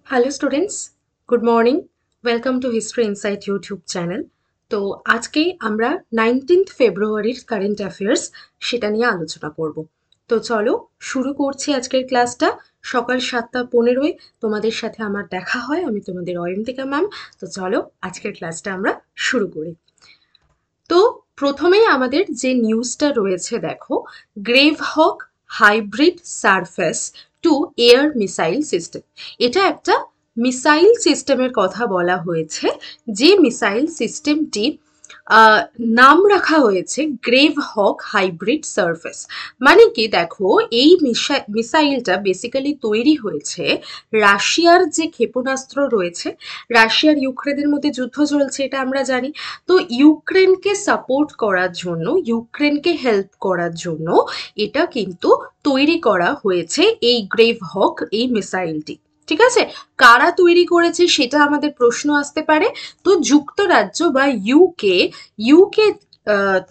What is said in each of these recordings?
Hello students, good morning. Welcome to history insight YouTube channel. তো আজকে আমরা 19th ফেব্রুয়ারির কারেন্ট অ্যাফেয়ার্স সেটা নিয়ে আলোচনা করব। তো চলো শুরু করছি আজকের ক্লাসটা। সকাল 7:15 তোমাদের সাথে আমার দেখা হয়, আমি তোমাদের অয়ন্তিকা ম্যাম। তো চলো আজকের ক্লাসটা আমরা শুরু করি। তো প্রথমেই আমাদের যে নিউজটা রয়েছে দেখো, Grave Hawk hybrid surface to air missile system. এটা একটা মিসাইল সিস্টেমের কথা বলা হয়েছে, যে মিসাইল সিস্টেমটি নাম রাখা হয়েছে গ্রেভ হক হাইব্রিড সারফেস। মানে কি দেখো, এই মিসাইলটা বেসিক্যালি তৈরি হয়েছে রাশিয়ার যে ক্ষেপণাস্ত্র রয়েছে। রাশিয়ার ইউক্রেনের মধ্যে যুদ্ধ চলছে, এটা আমরা জানি। তো ইউক্রেনকে সাপোর্ট করার জন্য, ইউক্রেনকে হেল্প করার জন্য এটা কিন্তু তৈরি করা হয়েছে এই গ্রেভ হক এই মিসাইলটি। ঠিক আছে, কারা তৈরি করেছে সেটা আমাদের প্রশ্ন আসতে পারে। তো যুক্তরাজ্য বা ইউকে ইউকে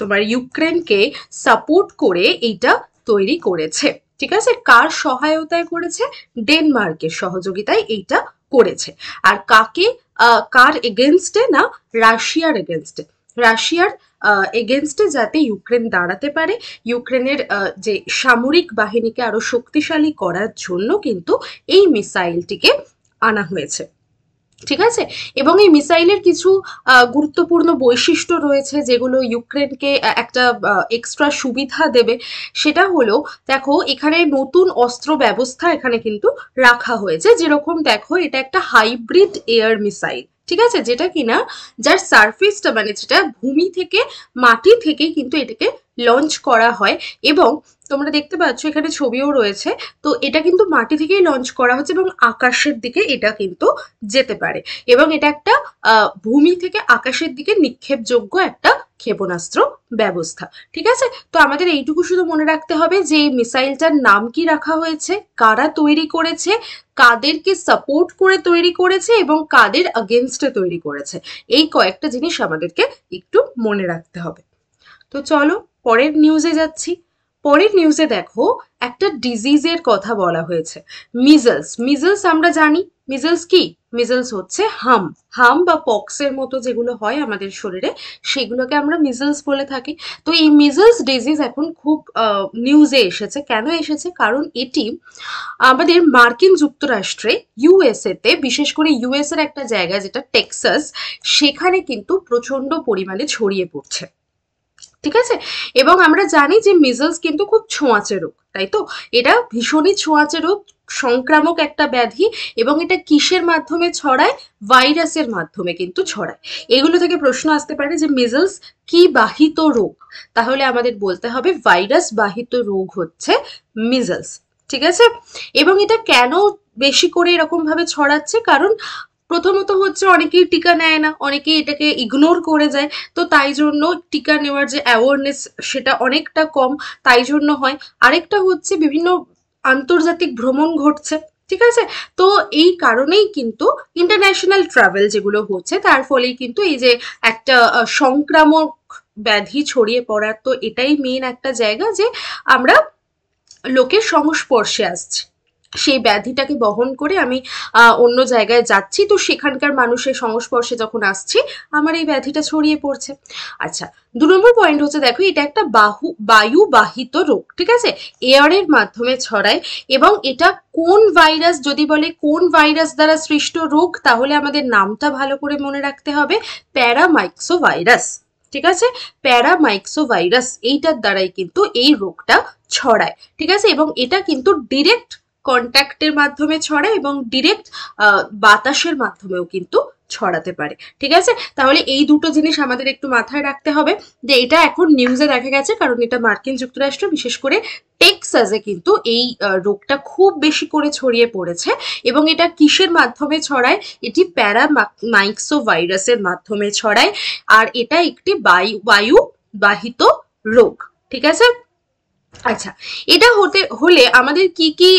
তোমার ইউক্রেনকে সাপোর্ট করে এইটা তৈরি করেছে। ঠিক আছে, কার সহায়তায় করেছে? ডেনমার্কের সহযোগিতায় এইটা করেছে। আর কার এগেনস্টে? না, রাশিয়ার এগেনস্টে। রাশিয়ার এগেনস্টে যাতে ইউক্রেন দাঁড়াতে পারে, ইউক্রেনের যে সামরিক বাহিনীকে আরো শক্তিশালী করার জন্য কিন্তু এই মিসাইলটিকে আনা হয়েছে। ঠিক আছে, এবং এই মিসাইলের কিছু গুরুত্বপূর্ণ বৈশিষ্ট্য রয়েছে যেগুলো ইউক্রেনকে একটা এক্সট্রা সুবিধা দেবে। সেটা হলো, দেখো এখানে নতুন অস্ত্র ব্যবস্থা এখানে কিন্তু রাখা হয়েছে। যেরকম দেখো, এটা একটা হাইব্রিড এয়ার মিসাইল। ঠিক আছে, যেটা কিনা যার সারফেসটা মানে যেটা ভূমি থেকে মাটি থেকে কিন্তু এটাকে লঞ্চ করা হয়। এবং তোমরা দেখতে পাচ্ছ এখানে ছবিও রয়েছে। তো এটা কিন্তু মাটি থেকেই লঞ্চ করা হচ্ছে এবং আকাশের দিকে এটা কিন্তু যেতে পারে। এবং এটা একটা ভূমি থেকে আকাশের দিকে নিক্ষেপযোগ্য একটা ক্ষেপণাস্ত্র ব্যবস্থা। ঠিক আছে, তো আমাদের এইটুকু শুধু মনে রাখতে হবে যে এই মিসাইলটার নাম কি রাখা হয়েছে, কারা তৈরি করেছে, কাদেরকে সাপোর্ট করে তৈরি করেছে এবং কাদের আগেনস্টে তৈরি করেছে। এই কয়েকটা জিনিস আমাদেরকে একটু মনে রাখতে হবে। তো চলো পরের নিউজে যাচ্ছি। পরের নিউজে দেখো, একটা ডিজিজের কথা বলা হয়েছে, মিজলস। মিজলস আমরা জানি, মিজলস কি? মিজলস হচ্ছে হাম বা পক্সের মতো যেগুলো হয় আমাদের শরীরে, সেগুলোকে আমরা মিজলস বলে থাকি। তো এই মিজলস ডিজিজ এখন খুব নিউজে এসেছে। কেন এসেছে? কারণ এটি আমাদের মার্কিন যুক্তরাষ্ট্রে, ইউএসএতে, বিশেষ করে ইউএস এর একটা জায়গা যেটা টেক্সাস, সেখানে কিন্তু প্রচন্ড পরিমাণে ছড়িয়ে পড়ছে। ঠিক আছে, এবং আমরা জানি যে মিজলস কিন্তু খুব ছোঁয়াচে রোগ, তাই তো? এটা ভীষণই ছোঁয়াচে রোগ, সংক্রামক একটা ব্যাধি। এবং এটা কিসের মাধ্যমে ছড়ায়? ভাইরাসের মাধ্যমে কিন্তু ছড়ায়। এগুলো থেকে প্রশ্ন আসতে পারে যে মিজলস কি বাহিত রোগ? তাহলে আমাদের বলতে হবে ভাইরাস বাহিত রোগ হচ্ছে মিজলস। ঠিক আছে, এবং এটা কেন বেশি করে এরকম ভাবে ছড়াচ্ছে? কারণ প্রথমত হচ্ছে অনেকেই টিকা নেয় না, অনেকেই এটাকে ইগনোর করে যায়। তো তাই জন্য টিকা নেওয়ার যে অ্যাওয়ারনেস সেটা অনেকটা কম, তাই জন্য হয়। আরেকটা হচ্ছে বিভিন্ন আন্তর্জাতিক ভ্রমণ ঘটছে। ঠিক আছে, তো এই কারণেই কিন্তু ইন্টারন্যাশনাল ট্রাভেল যেগুলো হচ্ছে, তার ফলেই কিন্তু এই যে একটা সংক্রামক ব্যাধি ছড়িয়ে পড়ার, তো এটাই মেন একটা জায়গা যে আমরা লোকের সংস্পর্শে আসছি, সেই ব্যাধিটাকে বহন করে আমি অন্য জায়গায় যাচ্ছি, তো সেখানকার মানুষের সংস্পর্শে যখন আসছি আমার এই ব্যাধিটা ছড়িয়ে পড়ছে। আচ্ছা, 2 নম্বর পয়েন্ট হচ্ছে, দেখো এটা একটা বায়ুবাহিত রোগ। ঠিক আছে, এয়ারের মাধ্যমে ছড়ায়। এবং এটা কোন ভাইরাস, যদি বলে কোন ভাইরাস দ্বারা সৃষ্ট রোগ, তাহলে আমাদের নামটা ভালো করে মনে রাখতে হবে, প্যারামাইক্সো ভাইরাস। ঠিক আছে, প্যারামাইক্সো ভাইরাস এইটার দ্বারাই কিন্তু এই রোগটা ছড়ায়। ঠিক আছে, এবং এটা কিন্তু ডিরেক্ট কন্ট্যাক্টের মাধ্যমে ছড়ায় এবং ডিরেক্ট বাতাসের মাধ্যমেও কিন্তু ছড়াতে পারে। ঠিক আছে, তাহলে এই দুটো জিনিস আমাদের একটু মাথায় রাখতে হবে যে এটা এখন নিউজে দেখা গেছে, কারণ এটা মার্কিন যুক্তরাষ্ট্র, বিশেষ করে টেক্সাসে কিন্তু এই রোগটা খুব বেশি করে ছড়িয়ে পড়েছে। এবং এটা কিসের মাধ্যমে ছড়ায়? এটি প্যারামাইক্সো ভাইরাসের মাধ্যমে ছড়ায়। আর এটা একটি বায়ুবাহিত রোগ। ঠিক আছে, আচ্ছা, এটা হলে আমাদের কি কি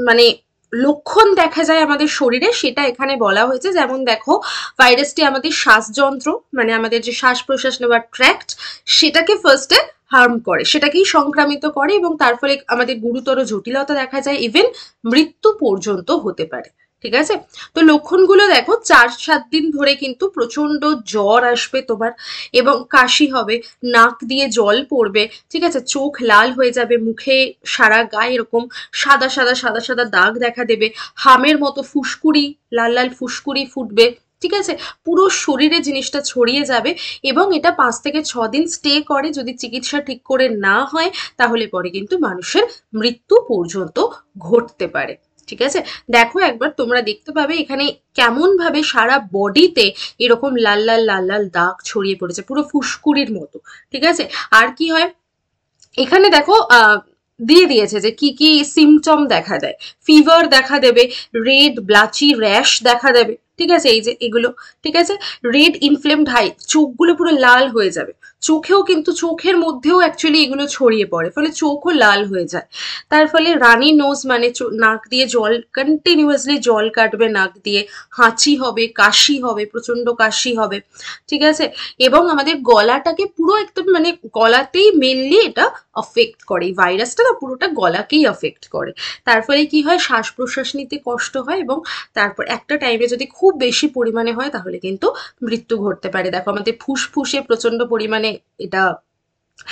মানে লক্ষণ দেখা যায় আমাদের শরীরে, সেটা এখানে বলা হয়েছে। যেমন দেখো, ভাইরাসটি আমাদের শ্বাসযন্ত্র মানে আমাদের যে শ্বাস প্রশ্বাস নেওয়ার ট্র্যাক্ট, সেটাকে ফার্স্টে হার্ম করে, সেটাকেই সংক্রামিত করে এবং তার ফলে আমাদের গুরুতর জটিলতা দেখা যায়, ইভেন মৃত্যু পর্যন্ত হতে পারে। ঠিক আছে? তো লক্ষণগুলো দেখো, 4-7 দিন ধরে কিন্তু প্রচন্ড জ্বর আসবে তোমার, এবং কাশি হবে, নাক দিয়ে জল পড়বে, ঠিক আছে, চোখ লাল হয়ে যাবে, মুখে সারা গায়ে এরকম সাদা সাদা সাদা সাদা দাগ দেখা দেবে, হামের মতো ফুসকুড়ি, লাল লাল ফুসকুড়ি ফুটবে, ঠিক আছে, পুরো শরীরে জিনিসটা ছড়িয়ে যাবে, এবং এটা 5 থেকে 6 দিন স্টে করে। যদি চিকিৎসা ঠিক করে না হয় তাহলে পরে কিন্তু মানুষের মৃত্যু পর্যন্ত ঘটতে পারে। ঠিক আছে, দেখো একবার তোমরা দেখতে পাবে এখানে কেমন ভাবে সারা বডিতে এরকম লাল লাল লাল লাল দাগ ছড়িয়ে পড়েছে, পুরো ফুসকুড়ির মতো। ঠিক আছে, আর কি হয় এখানে দেখো, দিয়ে দিয়েছে যে কি কি সিমটম দেখা দেয়। ফিভার দেখা দেবে, রেড ব্লাচি র্যাশ দেখা দেবে, ঠিক আছে, এই যে এগুলো, ঠিক আছে, রেড ইনফ্লেমড হাই, চোখগুলো পুরো লাল হয়ে যাবে, চোখেও কিন্তু চোখের মধ্যেও অ্যাকচুয়ালি এগুলো ছড়িয়ে পড়ে, ফলে চোখও লাল হয়ে যায়। তার ফলে রানি নোজ, মানে নাক দিয়ে জল, কন্টিনিউয়াসলি জল কাটবে নাক দিয়ে, হাঁচি হবে, কাশি হবে, প্রচন্ড কাশি হবে, ঠিক আছে, এবং আমাদের গলাটাকে পুরো একদম, মানে গলাতেই মেনলি এটা অফেক্ট করে, এই ভাইরাসটা না পুরোটা গলাকেই অফেক্ট করে। তার ফলে কি হয়, শ্বাস প্রশ্বাস নিতে কষ্ট হয়, এবং তারপর একটা টাইমে যদি খুব বেশি পরিমাণে হয় তাহলে কিন্তু মৃত্যু ঘটতে পারে। দেখো আমাদের ফুসফুসে প্রচন্ড পরিমাণে এটা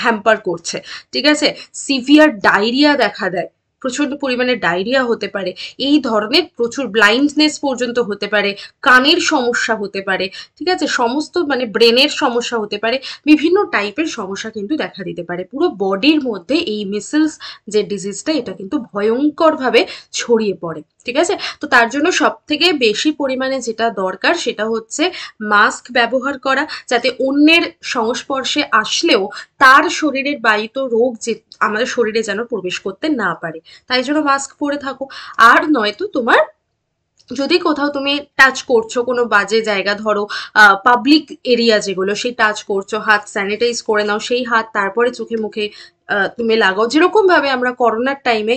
হ্যাম্পার করছে, ঠিক আছে, সিভিয়ার ডায়রিয়া দেখা দেয়, প্রচন্ড পরিমাণে ডায়রিয়া হতে পারে, এই ধরনের প্রচুর ব্লাইন্ডনেস পর্যন্ত হতে পারে, কানের সমস্যা হতে পারে, ঠিক আছে, সমস্ত মানে ব্রেনের সমস্যা হতে পারে, বিভিন্ন টাইপের সমস্যা কিন্তু দেখা দিতে পারে পুরো বডির মধ্যে। এই মিসেলস যে ডিজিজটা, এটা কিন্তু ভয়ঙ্করভাবে ছড়িয়ে পড়ে। ঠিক আছে, তো তার জন্য সব থেকে বেশি পরিমাণে যেটা দরকার সেটা হচ্ছে মাস্ক ব্যবহার করা, যাতে অন্যের সংস্পর্শে আসলেও তার শরীরের বাহিত রোগ যে আমাদের শরীরে যেন প্রবেশ করতে না পারে, তাই জন্য মাস্ক পরে থাকো। আর নয়তো তোমার যদি কোথাও তুমি টাচ করছো কোনো বাজে জায়গা, ধরো পাবলিক এরিয়া যেগুলো, সেই টাচ করছো, হাত স্যানিটাইজ করে নাও, সেই হাত তারপরে চোখে মুখে তুমি লাগাও, যেরকম ভাবে আমরা করোনার টাইমে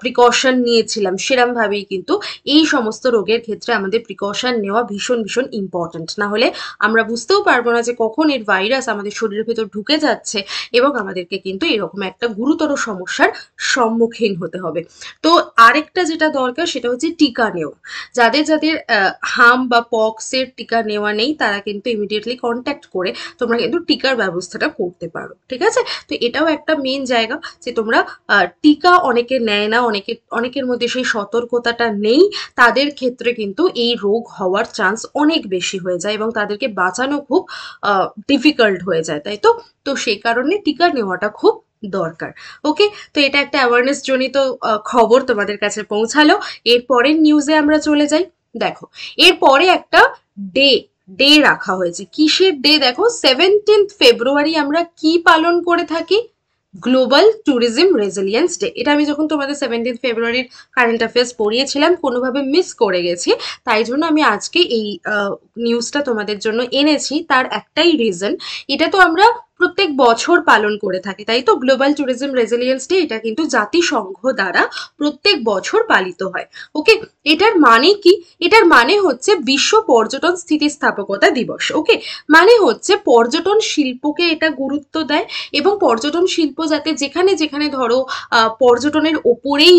প্রিকশন নিয়েছিলাম সেরম ভাবেই কিন্তু এই সমস্ত রোগের ক্ষেত্রে আমাদের প্রিকশন নেওয়া ভীষণ ভীষণ ইম্পর্ট্যান্ট। না হলে আমরা বুঝতেও পারবো না যে কখন এর ভাইরাস আমাদের শরীরের ভেতর ঢুকে যাচ্ছে, এবং আমাদেরকে কিন্তু এরকম একটা গুরুতর সমস্যার সম্মুখীন হতে হবে। তো আরেকটা যেটা দরকার সেটা হচ্ছে টিকা নেওয়া। যাদের যাদের হাম বা পক্সের টিকা নেওয়া নেই তারা কিন্তু ইমিডিয়েটলি কন্ট্যাক্ট করে তোমরা কিন্তু টিকার ব্যবস্থাটা করতে পারো। ঠিক আছে, তো এটাও একটা মেন জায়গা যে তোমরা টিকা অনেকে নেয় না, অনেকের মধ্যে সেই সতর্কতাটা নেই, তাদের ক্ষেত্রে কিন্তু এই রোগ হওয়ার চান্স অনেক বেশি হয়ে যায় এবং তাদেরকে বাঁচানো খুব ডিফিকাল্ট হয়ে যায়, তাই তো। তো সেই কারণে টিকা নেওয়াটা খুব দরকার। ওকে, তো এটা একটা অ্যাওয়ারনেস জনিত খবর তোমাদের কাছে পৌঁছালো। এর পরের নিউজে আমরা চলে যাই। দেখো এরপরে একটা ডে ডে রাখা হয়েছে। কিসের ডে? দেখো 17 ফেব্রুয়ারি আমরা কি পালন করে থাকি? Global tourism resilience day. এটা আমি যখন তোমাদের 17 ফেব্রুয়ারির কারেন্ট অ্যাফেয়ার্স পড়িয়েছিলাম কোনোভাবে মিস করে গেছি, তাই জন্য আমি আজকে এই নিউজটা তোমাদের জন্য এনেছি। তার একটাই রিজন, এটা তো আমরা প্রত্যেক বছর পালন করে থাকি, তাই তো। গ্লোবাল ট্যুরিজম রেজিলিয়েন্স ডে এটা কিন্তু জাতিসংঘ দ্বারা প্রত্যেক বছর পালিত হয়। ওকে, এটার মানে কি? এটার মানে হচ্ছে বিশ্ব পর্যটন স্থিতিস্থাপকতা দিবস। ওকে, মানে হচ্ছে পর্যটন শিল্পকে এটা গুরুত্ব দেয়, এবং পর্যটন শিল্প যাতে যেখানে যেখানে ধরো পর্যটনের ওপরেই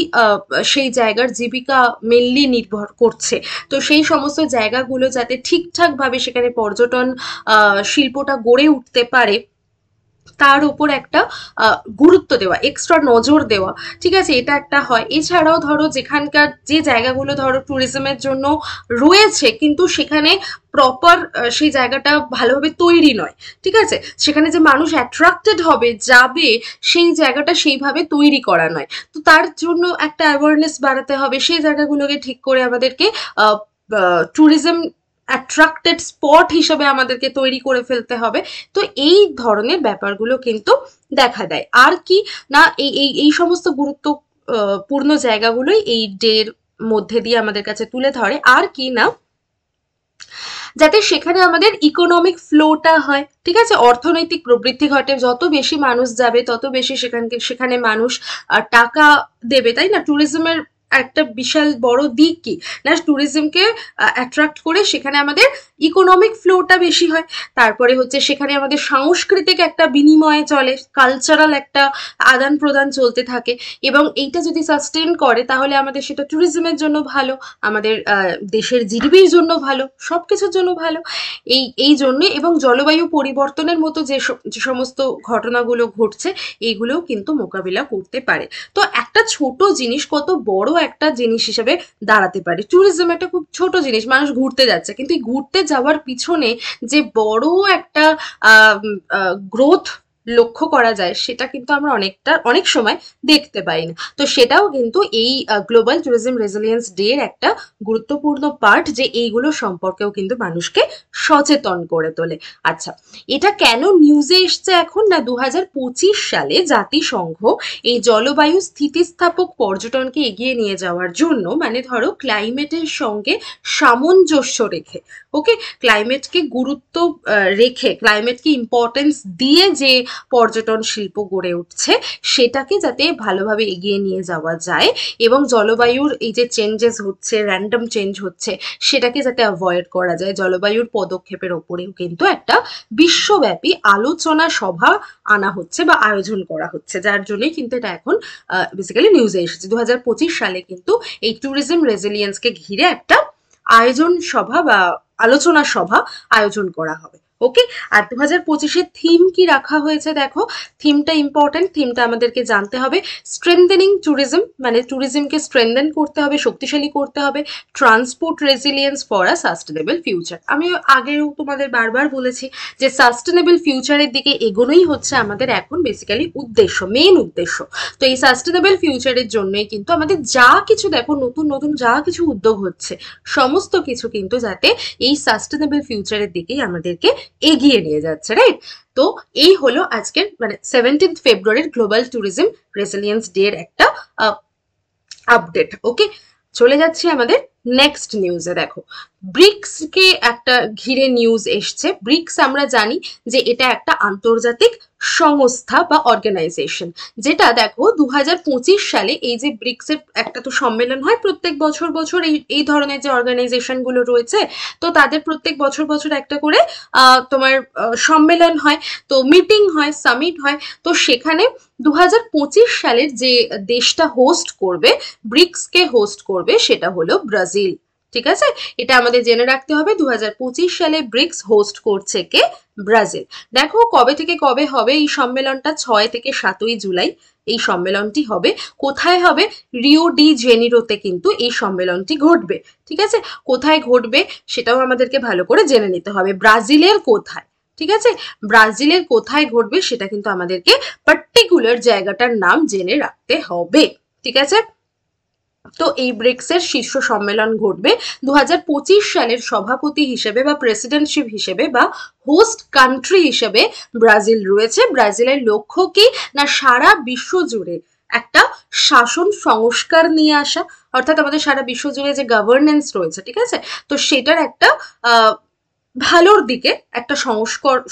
সেই জায়গার জীবিকা মেনলি নির্ভর করছে, তো সেই সমস্ত জায়গাগুলো যাতে ঠিকঠাকভাবে সেখানে পর্যটন শিল্পটা গড়ে উঠতে পারে তার উপর একটা গুরুত্ব দেওয়া, এক্সট্রা নজর দেওয়া। ঠিক আছে, এটা একটা হয়। এছাড়াও ধরো যেখানকার যে জায়গাগুলো ধরো ট্যুরিজমের জন্য রয়েছে কিন্তু সেখানে প্রপার সেই জায়গাটা ভালোভাবে তৈরি নয়, ঠিক আছে, সেখানে যে মানুষ অ্যাট্রাক্টেড হবে যাবে সেই জায়গাটা সেইভাবে তৈরি করা নয়, তো তার জন্য একটা অ্যাওয়ারনেস বাড়াতে হবে, সেই জায়গাগুলোকে ঠিক করে আমাদেরকে ট্যুরিজম অ্যাট্রাক্টেড স্পট হিসেবে আমাদেরকে তৈরি করে ফেলতে হবে। তো এই ধরনের ব্যাপারগুলো কিন্তু দেখা দেয়। আর কি না, এই এই এই সমস্ত গুরুত্বপূর্ণ জায়গাগুলোই এই ডের মধ্যে দিয়ে আমাদের কাছে তুলে ধরে। আর কি না, যাতে সেখানে আমাদের ইকোনমিক ফ্লোটা হয়, ঠিক আছে, অর্থনৈতিক প্রবৃদ্ধি ঘটে। যত বেশি মানুষ যাবে তত বেশি সেখানে মানুষ টাকা দেবে, তাই না। ট্যুরিজমের একটা বিশাল বড় দিক কি না, ট্যুরিজমকে অ্যাট্রাক্ট করে সেখানে আমাদের ইকোনমিক ফ্লোটা বেশি হয়, তারপরে হচ্ছে সেখানে আমাদের সাংস্কৃতিক একটা বিনিময় চলে, কালচারাল একটা আদান প্রদান চলতে থাকে, এবং এইটা যদি সাস্টেন করে তাহলে আমাদের সেটা ট্যুরিজমের জন্য ভালো, আমাদের দেশের জিডিপির জন্য ভালো, সব কিছুর জন্য ভালো। এই জন্য, এবং জলবায়ু পরিবর্তনের মতো যে সমস্ত ঘটনাগুলো ঘটছে এইগুলোও কিন্তু মোকাবিলা করতে পারে। তো একটা ছোট জিনিস কত বড় একটা জিনিস হিসেবে দাঁড়াতে পারে। ট্যুরিজম একটা খুব ছোট জিনিস, মানুষ ঘুরতে যাচ্ছে, কিন্তু এই ঘুরতে যাওয়ার পিছনে যে বড় একটা গ্রোথ লক্ষ্য করা যায় সেটা কিন্তু আমরা অনেক সময় দেখতে পাই না। তো সেটাও কিন্তু এই গ্লোবাল ট্যুরিজম রেজিলিয়েন্স ডে এর একটা গুরুত্বপূর্ণ পার্ট, যে এইগুলো সম্পর্কেও কিন্তু মানুষকে সচেতন করে তোলে। আচ্ছা, এটা কেন নিউজে এসছে এখন না, 2025 সালে জাতিসংঘ এই জলবায়ু স্থিতিস্থাপক পর্যটনকে এগিয়ে নিয়ে যাওয়ার জন্য, মানে ধরো ক্লাইমেটের সঙ্গে সামঞ্জস্য রেখে, ওকে, ক্লাইমেটকে গুরুত্ব রেখে, ক্লাইমেটকে ইম্পর্টেন্স দিয়ে যে পর্যটন শিল্প গড়ে উঠছে সেটাকে যাতে ভালোভাবে এগিয়ে নিয়ে যাওয়া যায়, এবং জলবায়ুর এই যে চেঞ্জেস হচ্ছে, র্যান্ডম চেঞ্জ হচ্ছে, সেটাকে যাতে অ্যাভয়েড করা যায়, জলবায়ুর পদক্ষেপের ওপরেও কিন্তু একটা বিশ্বব্যাপী আলোচনা সভা আনা হচ্ছে বা আয়োজন করা হচ্ছে, যার জন্যই কিন্তু এটা এখন বেসিক্যালি নিউজে এসেছে। 2025 সালে কিন্তু এই ট্যুরিজম রেজিলিয়েন্সকে ঘিরে একটা আয়োজন সভা বা আলোচনা সভা আয়োজন করা হবে। ওকে, আর 2025-এর থিম কি রাখা হয়েছে দেখো, থিমটা ইম্পর্টেন্ট, থিমটা আমাদেরকে জানতে হবে। স্ট্রেংথেনিং ট্যুরিজম, মানে ট্যুরিজমকে স্ট্রেংথেন করতে হবে, শক্তিশালী করতে হবে। Transport resilience for a sustainable future, আমি আগেও তোমাদের বারবার বলেছি যে সাস্টেনেবল ফিউচারের দিকে এগোনোই হচ্ছে আমাদের এখন বেসিক্যালি উদ্দেশ্য, মেন উদ্দেশ্য। তো এই সাস্টেনেবল ফিউচারের জন্যই কিন্তু আমাদের যা কিছু দেখো, নতুন নতুন যা কিছু উদ্যোগ হচ্ছে, সমস্ত কিছু কিন্তু যাতে এই সাস্টেনেবল ফিউচারের দিকেই আমাদেরকে এগিয়ে নিয়ে যাচ্ছে, রাইট? তো এই হলো আজকের, মানে 17 ফেব্রুয়ারির গ্লোবাল ট্যুরিজম রেজিলিয়েন্স ডে এর একটা আপডেট। ওকে, চলে যাচ্ছি আমাদের নেক্সট নিউজে। দেখো, ব্রিক্সকে একটা ঘিরে নিউজ এসছে। ব্রিক্স আমরা জানি যে এটা একটা আন্তর্জাতিক সংস্থা বা অর্গানাইজেশন, যেটা দেখো 2025 সালে এই যে ব্রিক্সের একটা তো সম্মেলন হয় প্রত্যেক বছর বছর, এই ধরনের যে অর্গানাইজেশন গুলো রয়েছে, তো তাদের প্রত্যেক বছর বছর একটা করে তোমার সম্মেলন হয়, তো মিটিং হয়, সামিট হয়। তো সেখানে 2025 সালের যে দেশটা হোস্ট করবে, ব্রিক্সকে হোস্ট করবে, সেটা হলো ব্রাজিল। ঠিক আছে, এটা আমাদের জেনে রাখতে হবে। 2025 সালে ব্রিক্স হোস্ট করছে কে? ব্রাজিল। দেখো কবে থেকে কবে হবে এই সম্মেলনটা, 6 থেকে 7ই জুলাই এই সম্মেলনটি হবে। কোথায় হবে? রিও ডি জেনিরোতে কিন্তু এই সম্মেলনটি ঘটবে। ঠিক আছে, কোথায় ঘটবে সেটাও আমাদেরকে ভালো করে জেনে নিতে হবে, ব্রাজিলের কোথায়। ঠিক আছে, ব্রাজিলের কোথায় ঘটবে সেটা কিন্তু আমাদেরকে পার্টিকুলার জায়গাটার নাম জেনে রাখতে হবে। ঠিক আছে, তো এই ব্রিক্সের শীর্ষ সম্মেলন ঘটবে। 2025 সালের সভাপতি হিসেবে বা প্রেসিডেন্টশিপ হিসেবে বা হোস্ট কান্ট্রি হিসেবে ব্রাজিল রয়েছে। ব্রাজিলের লক্ষ্য কি না, সারা বিশ্ব জুড়ে একটা শাসন সংস্কার নিয়ে আসা, অর্থাৎ আমাদের সারা বিশ্ব জুড়ে যে গভর্নেন্স রয়েছে, ঠিক আছে, তো সেটার একটা ভালোর দিকে একটা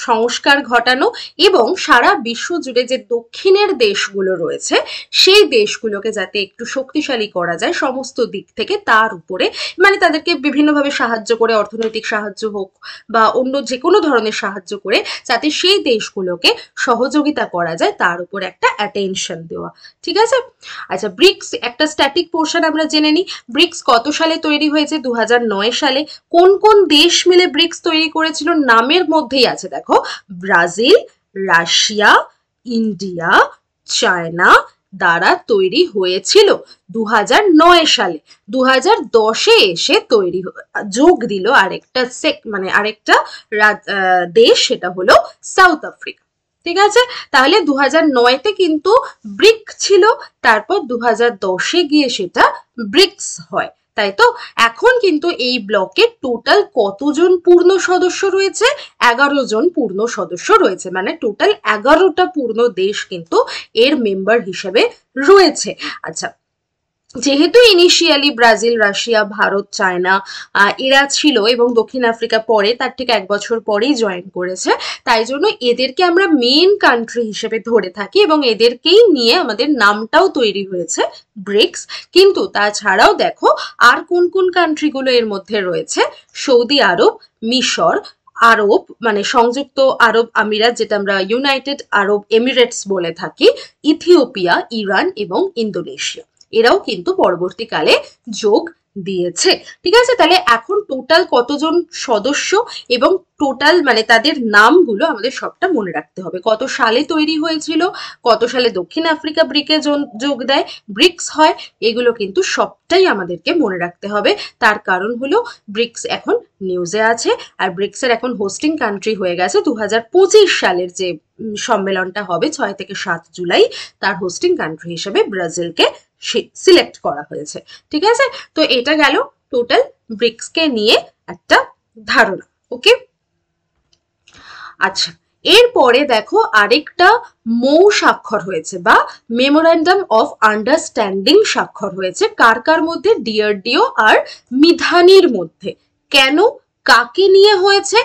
সংস্কার ঘটানো, এবং সারা বিশ্ব জুড়ে যে দক্ষিণের দেশগুলো রয়েছে সেই দেশগুলোকে যাতে একটু শক্তিশালী করা যায় সমস্ত দিক থেকে, তার উপরে মানে তাদেরকে বিভিন্নভাবে সাহায্য করে, অর্থনৈতিক সাহায্য হোক বা অন্য যে কোনো ধরনের সাহায্য করে, যাতে সেই দেশগুলোকে সহযোগিতা করা যায়, তার উপর একটা অ্যাটেনশন দেওয়া। ঠিক আছে, আচ্ছা, ব্রিক্স একটা স্ট্যাটিক পোর্শন আমরা জেনে নিই। ব্রিক্স কত সালে তৈরি হয়েছে? 2009 সালে। কোন কোন দেশ মিলে ব্রিক্স তৈরি করেছিল? নামের মধ্যেই আছে, দেখো, ব্রাজিল, রাশিয়া, ইন্ডিয়া, চায়না দ্বারা তৈরি হয়েছিল 2009 সালে। 2010-এ এসে যোগ দিল আরেকটা মানে আরেকটা দেশ, সেটা হলো সাউথ আফ্রিকা। ঠিক আছে, তাহলে 2009-তে কিন্তু ব্রিক ছিল, তারপর 2010-এ গিয়ে সেটা ব্রিক্স হয়, তাই তো? এখন কিন্তু এই ব্লকে টোটাল কতজন পূর্ণ সদস্য রয়েছে? 11 জন পূর্ণ সদস্য রয়েছে, মানে টোটাল 11টা পূর্ণ দেশ কিন্তু এর মেম্বার হিসেবে রয়েছে। আচ্ছা, যেহেতু initially Brazil, Russia, Bharat, China এরা ছিল এবং দক্ষিণ আফ্রিকা পরে তার ঠিক 1 বছর পরেই জয়েন করেছে, তাই জন্য এদেরকে আমরা মেন কান্ট্রি হিসেবে ধরে থাকি এবং এদেরকেই নিয়ে আমাদের নামটাও তৈরি হয়েছে ব্রিক্স। কিন্তু তাছাড়াও দেখো আর কোন কোন কান্ট্রিগুলো এর মধ্যে রয়েছে, সৌদি আরব, মিশর, আরব মানে সংযুক্ত আরব আমিরাত, যেটা আমরা ইউনাইটেড আরব এমিরেটস বলে থাকি, ইথিওপিয়া, ইরান এবং ইন্দোনেশিয়া, এরাও কিন্তু পরবর্তীকালে যোগ দিয়েছে। ঠিক আছে, তাহলে এখন টোটাল কতজন সদস্য এবং টোটাল মানে তাদের নামগুলো আমাদের সবটা মনে রাখতে হবে। কত সালে তৈরি হয়েছিল, কত সালে দক্ষিণ আফ্রিকা ব্রিকে যোগ দেয়, ব্রিক্স হয়, এগুলো কিন্তু সবটাই আমাদেরকে মনে রাখতে হবে। তার কারণ হলো ব্রিক্স এখন নিউজে আছে আর ব্রিক্সের এখন হোস্টিং কান্ট্রি হয়ে গেছে 2025 সালের যে সম্মেলনটা হবে 6 থেকে 7 জুলাই, তার হোস্টিং কান্ট্রি হিসেবে ব্রাজিলকে সিলেক্ট করা হয়েছে। ঠিক আছে, তো এটা গেল টোটাল ব্রিক্সকে নিয়ে একটা ধারণা। ওকে, আচ্ছা, এরপরে দেখো আরেকটা মৌ স্বাক্ষর হয়েছে বা মেমোরান্ডাম অফ আন্ডারস্ট্যান্ডিং স্বাক্ষর হয়েছে। কার কার মধ্যে? ডিআরডিও আর মিধানির মধ্যে। কেন, কাকে নিয়ে হয়েছে?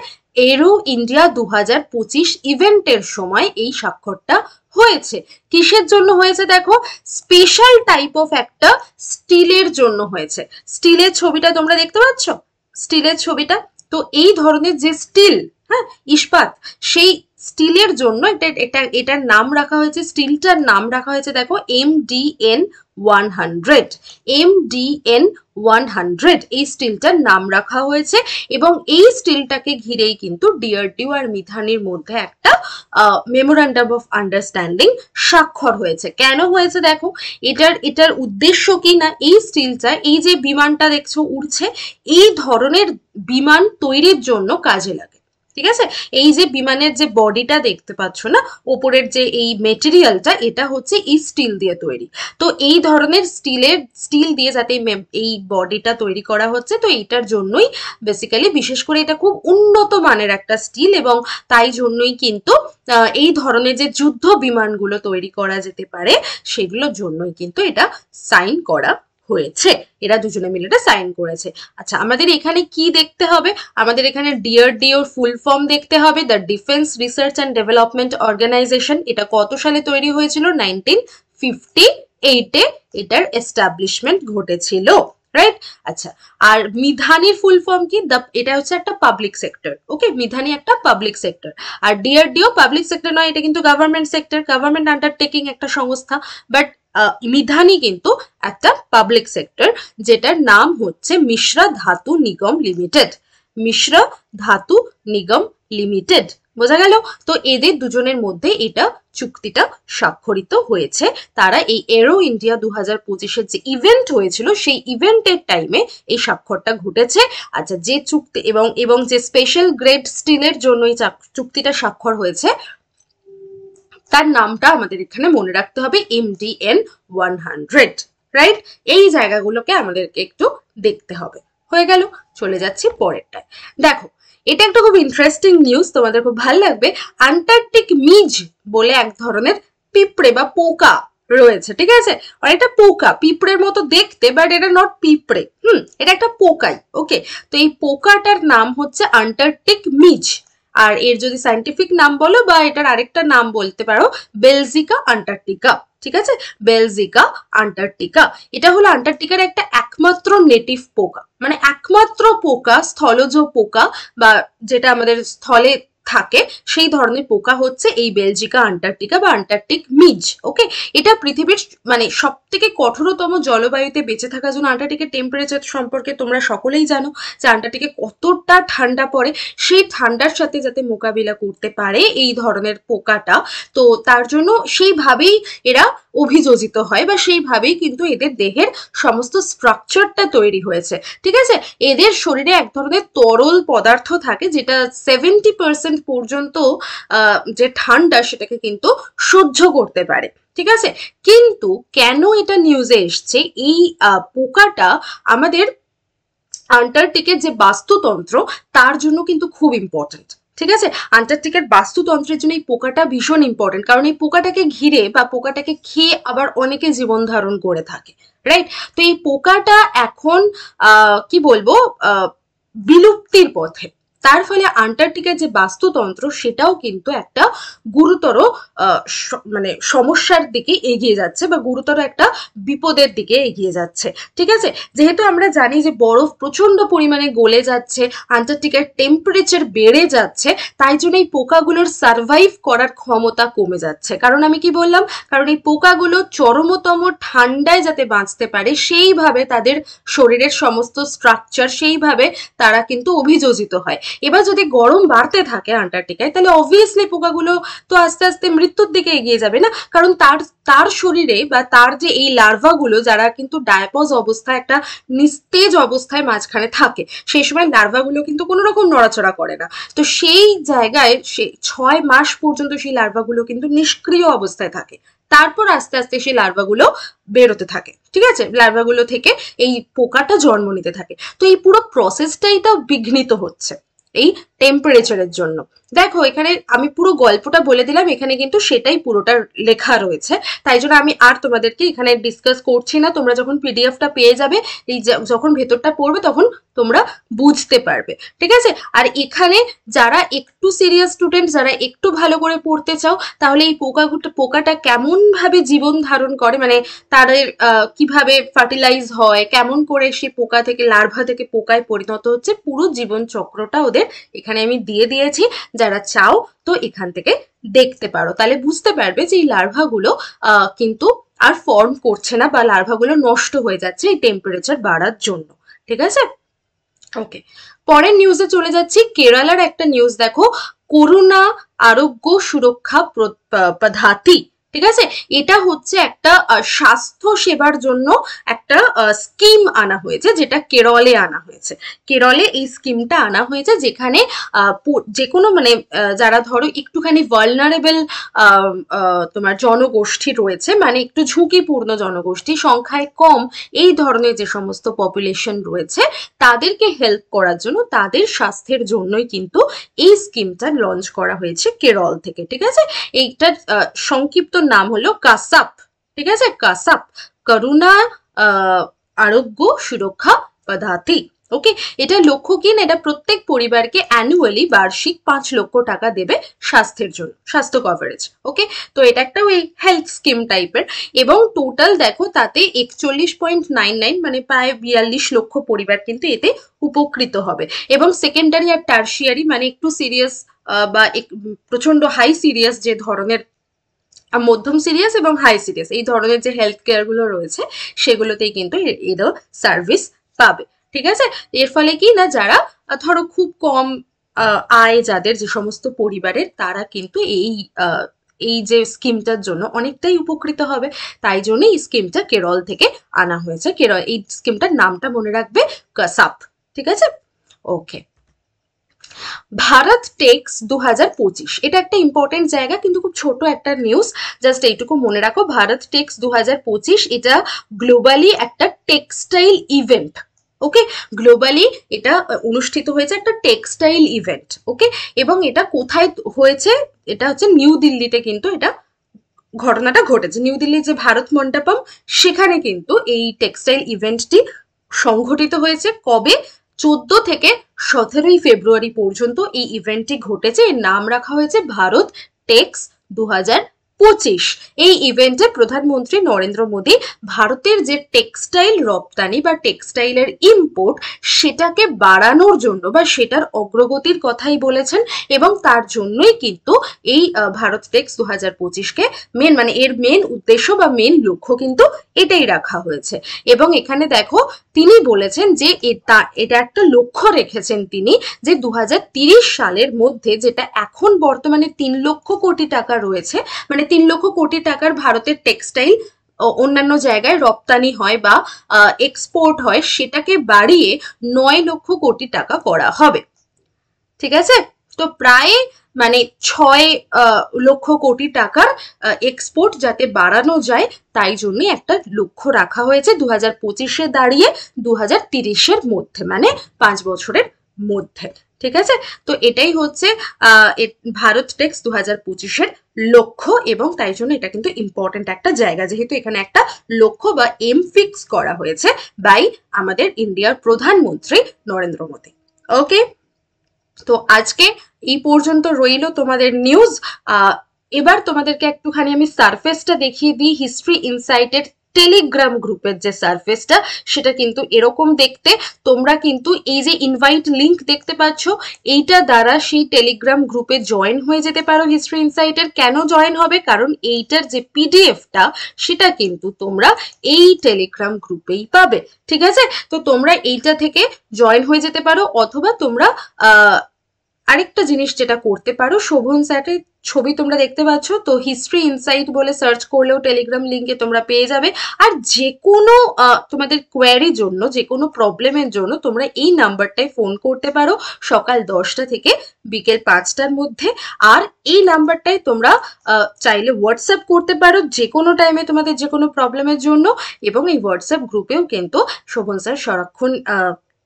এরো ইন্ডিয়া 2025 ইভেন্টের সময় এই স্বাক্ষরটা হয়েছে। কিসের জন্য হয়েছে? দেখো, স্পেশাল টাইপ অফ একটা স্টিলের জন্য হয়েছে। স্টিলের ছবিটা তোমরা দেখতে পাচ্ছ, স্টিলের ছবিটা, তো এই ধরনের যে স্টিল, হ্যাঁ, ইস্পাত, সেই স্টিলের জন্য এটার নাম রাখা হয়েছে, স্টিলটার নাম রাখা হয়েছে দেখো MDN 100। MDN 100 এই স্টিলটার নাম রাখা হয়েছে এবং এই স্টিলটাকে ঘিরেই কিন্তু ডিআরডিও আর মিথানির মধ্যে একটা মেমোরান্ডাম অফ আন্ডারস্ট্যান্ডিং স্বাক্ষর হয়েছে। কেন হয়েছে দেখো, এটার উদ্দেশ্য কি না, এই স্টিলটা, এই যে বিমানটা দেখছো উড়ছে, এই ধরনের বিমান তৈরির জন্য কাজে লাগে। ঠিক আছে, এই যে বিমানের যে বডিটা দেখতে পাচ্ছ না, ওপরের যে এই মেটেরিয়ালটা, এটা হচ্ছে এই স্টিল দিয়ে তৈরি। তো এই ধরনের স্টিল দিয়ে যাতে এই বডিটা তৈরি করা হচ্ছে, তো এইটার জন্যই বেসিক্যালি, বিশেষ করে এটা খুব উন্নত মানের একটা স্টিল এবং তাই জন্যই কিন্তু এই ধরনের যে যুদ্ধ বিমানগুলো তৈরি করা যেতে পারে সেগুলোর জন্যই কিন্তু এটা সাইন করা হয়েছে। এরা দুজনে মিলে এটা সাইন করেছে। আচ্ছা, আমাদের এখানে কি দেখতে হবে? আমাদের এখানে ডিআরডিওর ফুল ফর্ম দেখতে হবে, the defence research and development organisation. এটা কত সালে তৈরি হয়েছিল? 1958-এ এটার এস্টাবলিশমেন্ট ঘটেছিল, রাইট? আচ্ছা, আর মিধানির ফুল ফর্ম কি? এটা হচ্ছে একটা পাবলিক সেক্টর। ওকে, মিধানি একটা পাবলিক সেক্টর, আর ডিআরডিও পাবলিক সেক্টর নয়, এটা কিন্তু গভর্নমেন্ট সেক্টর, গভর্নমেন্ট আন্ডারটেকিং একটা সংস্থা, বাট মিধানি কিন্তু একটা পাবলিক সেক্টর, যেটার নাম হচ্ছে মিশ্রা ধাতু নিগম লিমিটেড। মিশ্রা ধাতু নিগম লিমিটেড, বোঝা গেল? তো এদের দুজনের মধ্যে এটা চুক্তিটা স্বাক্ষরিত হয়েছে। তারা এই এরো ইন্ডিয়া 2025-এর যে ইভেন্ট হয়েছিল সেই ইভেন্টের টাইমে এই স্বাক্ষরটা ঘটেছে। আচ্ছা, যে চুক্তি এবং যে স্পেশাল গ্রেড স্টিলের জন্য এই চুক্তিটা স্বাক্ষর হয়েছে, তার নামটা আমাদের এখানে মনে রাখতে হবে, MDN 100, রাইট? এই জায়গাগুলোকে আমাদেরকে একটু দেখতে হবে। হয়ে গেল, চলে যাচ্ছি পরেরটায়। দেখো, এটা একটা খুব ইন্টারেস্টিং নিউজ, তোমাদের খুব ভালো লাগবে। আন্টার্কটিক মিজ বলে এক ধরনের পিঁপড়ে বা পোকা রয়েছে, ঠিক আছে? আর এটা পোকা, পিঁপড়ের মতো দেখতে, বাট এটা নট পিঁপড়ে, এটা একটা পোকাই। ওকে, তো এই পোকাটার নাম হচ্ছে আন্টার্কটিক মিজ, আর এর যদি সায়েন্টিফিক নাম বলো বা এটার আরেকটা নাম বলতে পারো বেলজিকা আন্টার্কটিকা। ঠিক আছে, বেলজিকা আন্টার্কটিকা, এটা হলো আন্টার্কটিকার একটা একমাত্র নেটিভ পোকা, মানে একমাত্র পোকা, স্থলজ পোকা বা যেটা আমাদের স্থলে থাকে সেই ধরনের পোকা হচ্ছে এই বেলজিকা আন্টার্কটিকা বা আন্টার্কটিক মিজ। ওকে, এটা পৃথিবীর মানে সব থেকে কঠোরতম জলবায়ুতে বেঁচে থাকার জন্য, আন্টার্কটিকের টেম্পারেচার সম্পর্কে তোমরা সকলেই জানো যে আন্টার্কটিকে কতটা ঠান্ডা পড়ে, সেই ঠান্ডার সাথে যাতে মোকাবিলা করতে পারে এই ধরনের পোকাটা, তো তার জন্য সেইভাবেই এরা অভিযোজিত হয় বা সেইভাবেই কিন্তু এদের দেহের সমস্ত স্ট্রাকচারটা তৈরি হয়েছে। ঠিক আছে, এদের শরীরে এক ধরনের তরল পদার্থ থাকে যেটা 70% পর্যন্ত যে ঠান্ডা সেটাকে কিন্তু সহ্য করতে পারে। ঠিক আছে, কিন্তু কেন এটা নিউজে এসছে, এই পোকাটা আমাদের আন্টার্কটিকের যে বাস্তুতন্ত্র তার জন্য কিন্তু খুব ইম্পর্টেন্ট। ঠিক আছে। আন্টার্কটিকার বাস্তুতন্ত্রের জন্য এই পোকাটা ভীষণ ইম্পর্টেন্ট, কারণ এই পোকাটাকে ঘিরে বা পোকাটাকে খেয়ে আবার অনেকে জীবন ধারণ করে থাকে, রাইট। তো এই পোকাটা এখন কি বলবো বিলুপ্তির পথে। তার ফলে আন্টার্কটিকার যে বাস্তুতন্ত্র সেটাও কিন্তু একটা গুরুতর মানে সমস্যার দিকে এগিয়ে যাচ্ছে বা গুরুতর একটা বিপদের দিকে এগিয়ে যাচ্ছে। ঠিক আছে, যেহেতু আমরা জানি যে বরফ প্রচন্ড পরিমাণে গলে যাচ্ছে, আন্টার্কটিকার টেম্পারেচার বেড়ে যাচ্ছে, তাই জন্য এই পোকাগুলোর সার্ভাইভ করার ক্ষমতা কমে যাচ্ছে। কারণ আমি কি বললাম, কারণ এই পোকাগুলো চরমতম ঠান্ডায় যাতে বাঁচতে পারে সেইভাবে তাদের শরীরের সমস্ত স্ট্রাকচার সেইভাবে তারা কিন্তু অভিযোজিত হয়। এবার যদি গরম বাড়তে থাকে আন্টার্কটিকায়, তাহলে অবভিয়াসলি পোকাগুলো তো আস্তে আস্তে মৃত্যুর দিকে এগিয়ে যাবে না, কারণ তার শরীরে বা তার যে এই লার্ভাগুলো যারা কিন্তু ডায়াপজ অবস্থায় একটা নিস্তেজ অবস্থায় মাঝখানে থাকে, সেই সময় লার্ভাগুলো কিন্তু কোনো রকম নড়াচড়া করে না। তো সেই জায়গায় সে 6 মাস পর্যন্ত সেই লার্ভাগুলো কিন্তু নিষ্ক্রিয় অবস্থায় থাকে, তারপর আস্তে আস্তে সেই লার্ভাগুলো বেরোতে থাকে। ঠিক আছে, লার্ভাগুলো থেকে এই পোকাটা জন্ম নিতে থাকে। তো এই পুরো প্রসেসটাই তো বিঘ্নিত হচ্ছে এই টেম্পারেচারের জন্য। দেখো এখানে আমি পুরো গল্পটা বলে দিলাম, এখানে কিন্তু সেটাই পুরোটা লেখা রয়েছে, তাই জন্য আমি আর তোমাদেরকে এখানে ডিসকাস করছি না। তোমরা যখন পিডিএফটা পেয়ে যাবে, এই যখন ভেতরটা পড়বে তখন তোমরা বুঝতে পারবে। ঠিক আছে, আর এখানে যারা একটু সিরিয়াস স্টুডেন্ট, যারা একটু ভালো করে পড়তে চাও, তাহলে এই পোকাটা কেমন ভাবে জীবন ধারণ করে, মানে তাদের কিভাবে ফার্টিলাইজ হয়, কেমন করে সে পোকা থেকে লার্ভা থেকে পোকায় পরিণত হচ্ছে, পুরো জীবন চক্রটা ওদের এখানে আমি দিয়ে দিয়েছি। যারা চাও তো এখান থেকে দেখতে পারো, তাহলে বুঝতে পারবে যে এই লার্ভাগুলো কিন্তু আর ফর্ম করছে না বা লার্ভাগুলো নষ্ট হয়ে যাচ্ছে এই টেম্পারেচার বাড়ার জন্য। ঠিক আছে, ওকে। পরের নিউজে চলে যাচ্ছি। কেরালার একটা নিউজ দেখো, করোনা আরোগ্য সুরক্ষা পদ্ধতি। ঠিক আছে, এটা হচ্ছে একটা স্বাস্থ্য সেবার জন্য একটা স্কিম আনা হয়েছে, যেটা কেরলে আনা হয়েছে। কেরলে এই স্কিমটা আনা হয়েছে, যেখানে যে কোনো মানে যারা ধরো একটুখানি ভালনারেবল তোমার জনগোষ্ঠী রয়েছে, মানে একটু ঝুঁকিপূর্ণ জনগোষ্ঠী, সংখ্যায় কম এই ধরনের যে সমস্ত পপুলেশন রয়েছে, তাদেরকে হেল্প করার জন্য, তাদের স্বাস্থ্যের জন্যই কিন্তু এই স্কিমটা লঞ্চ করা হয়েছে কেরল থেকে। ঠিক আছে, এইটার সংক্ষিপ্ত নাম হলো কাসাপ। ঠিক আছে, কাসাপ, করোনা আরোগ্য সুরক্ষা পদ্ধতি। ওকে, এটা লক্ষ্য কি না, এটা প্রত্যেক পরিবারকে অ্যানুয়ালি বার্ষিক 5 লক্ষ টাকা দেবে স্বাস্থ্যের জন্য, স্বাস্থ্য কভারেজ। ওকে, তো এটা একটা ওই হেলথ স্কিম টাইপের, এবং টোটাল দেখো তাতে 41.99 মানে প্রায় 42 লক্ষ পরিবার কিন্তু এতে উপকৃত হবে। এবং সেকেন্ডারি আর টার্সিয়ারি মানে একটু সিরিয়াস বা প্রচন্ড হাই সিরিয়াস যে ধরনের, মধ্যম সিরিয়াস এবং হাই সিরিয়াস এই ধরনের যে হেলথ কেয়ার গুলো রয়েছে, সেগুলোতেই কিন্তু এদের সার্ভিস পাবে। ঠিক আছে, এর ফলে কি না, যারা ধরো খুব কম আয় যাদের, যে সমস্ত পরিবারের, তারা কিন্তু এই যে স্কিমটার জন্য অনেকটাই উপকৃত হবে। তাই জন্য এই স্কিমটা কেরল থেকে আনা হয়েছে। কেরল, এই স্কিমটার নামটা মনে রাখবে, কাসাপ। ঠিক আছে, ওকে। ভারত টেক্স 2025, এটা একটা ইম্পর্টেন্ট জায়গা, কিন্তু খুব ছোট একটা নিউজ, জাস্ট এইটুকু মনে রাখো। ভারত টেক্স 2025 এটা গ্লোবালি একটা টেক্সটাইল ইভেন্ট। ওকে, গ্লোবালি এটা অনুষ্ঠিত হয়েছে, একটা টেক্সটাইল ইভেন্ট। ওকে, এবং এটা কোথায় হয়েছে, এটা হচ্ছে নিউ দিল্লিতে কিন্তু এটা ঘটনাটা ঘটেছে। নিউ দিল্লির যে ভারত মণ্ডপম, সেখানে কিন্তু এই টেক্সটাইল ইভেন্টটি সংঘটিত হয়েছে। কবে? 14 থেকে 17 ফেব্রুয়ারি পর্যন্ত এই ইভেন্টটি ঘটেছে। এর নাম রাখা হয়েছে ভারত টেক্স 2025। এই ইভেন্টে প্রধানমন্ত্রী নরেন্দ্র মোদী ভারতের যে টেক্সটাইল রপ্তানি বা টেক্সটাইলের ইম্পোর্ট, সেটাকে বাড়ানোর জন্য বা সেটার অগ্রগতির কথাই বলেছেন, এবং তার জন্যই কিন্তু এই ভারত টেক্স 2025কে মানে এর মেন উদ্দেশ্য বা মেন লক্ষ্য কিন্তু এটাই রাখা হয়েছে। এবং এখানে দেখো তিনি বলেছেন যে এটা একটা লক্ষ্য রেখেছেন তিনি, যে 2030 সালের মধ্যে, যেটা এখন বর্তমানে 3 লক্ষ কোটি টাকা রয়েছে, মানে 3 লক্ষ কোটি টাকার ভারতের টেক্সটাইল অন্যান্য জায়গায় রপ্তানি হয় বা এক্সপোর্ট হয়, সেটাকে বাড়িয়ে 9 লক্ষ কোটি টাকা করা হবে। ঠিক আছে, তো প্রায় মানে 6 লক্ষ কোটি টাকার এক্সপোর্ট যাতে বাড়ানো যায়, তাই জন্য একটা লক্ষ্য রাখা হয়েছে 2025-এ দাঁড়িয়ে 2030-এর মধ্যে, মানে 5 বছরের মধ্যে। ঠিক আছে, তো এটাই হচ্ছে ভারত টেক্স 2025-এর লক্ষ্য, এবং তাই জন্য এটা কিন্তু ইম্পর্টেন্ট একটা জায়গা, যেহেতু এখানে একটা লক্ষ্য বা এম ফিক্স করা হয়েছে বাই আমাদের ইন্ডিয়ার প্রধানমন্ত্রী নরেন্দ্র মোদী। ওকে, তো আজকে এই পর্যন্ত রইল তোমাদের নিউজ। এবার তোমাদেরকে একটুখানি আমি সারফেসটা দেখিয়ে দিই। হিস্ট্রি ইনসাইটের টেলিগ্রাম গ্রুপের যে সারফেসটা, সেটা কিন্তু এরকম দেখতে। তোমরা কিন্তু এই যে ইনভাইট লিংক দেখতে পাচ্ছ, এইটা দ্বারা সেই টেলিগ্রাম গ্রুপে জয়েন হয়ে যেতে পারো হিস্ট্রি ইনসাইটের। কেন জয়েন হবে? কারণ এইটার যে পিডিএফটা, সেটা কিন্তু তোমরা এই টেলিগ্রাম গ্রুপেই পাবে। ঠিক আছে, তো তোমরা এইটা থেকে জয়েন হয়ে যেতে পারো, অথবা তোমরা আরেকটা জিনিস যেটা করতে পারো, শোভন স্যারের ছবি তোমরা দেখতে পাচ্ছ, তো হিস্ট্রি ইনসাইট বলে সার্চ করলেও টেলিগ্রাম লিঙ্কে তোমরা পেয়ে যাবে। আর যে কোনো তোমাদের কোয়ারির জন্য, যে কোনো প্রবলেমের জন্য তোমরা এই নাম্বারটায় ফোন করতে পারো সকাল 10টা থেকে বিকেল 5টার মধ্যে। আর এই নাম্বারটায় তোমরা চাইলে হোয়াটসঅ্যাপ করতে পারো যে কোনো টাইমে তোমাদের যে কোনো প্রবলেমের জন্য। এবং এই হোয়াটসঅ্যাপ গ্রুপেও কিন্তু শোভন স্যার সারাক্ষণ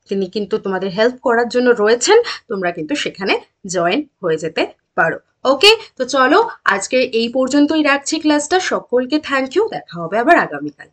তিনি কিন্তু তোমাদের হেল্প করার জন্য রয়েছেন। তোমরা কিন্তু সেখানে জয়েন হয়ে যেতে পারো। ওকে, তো চলো আজকে এই পর্যন্তই রাখছি ক্লাসটা। সকলকে থ্যাংক ইউ, দেখা হবে আবার আগামীকাল।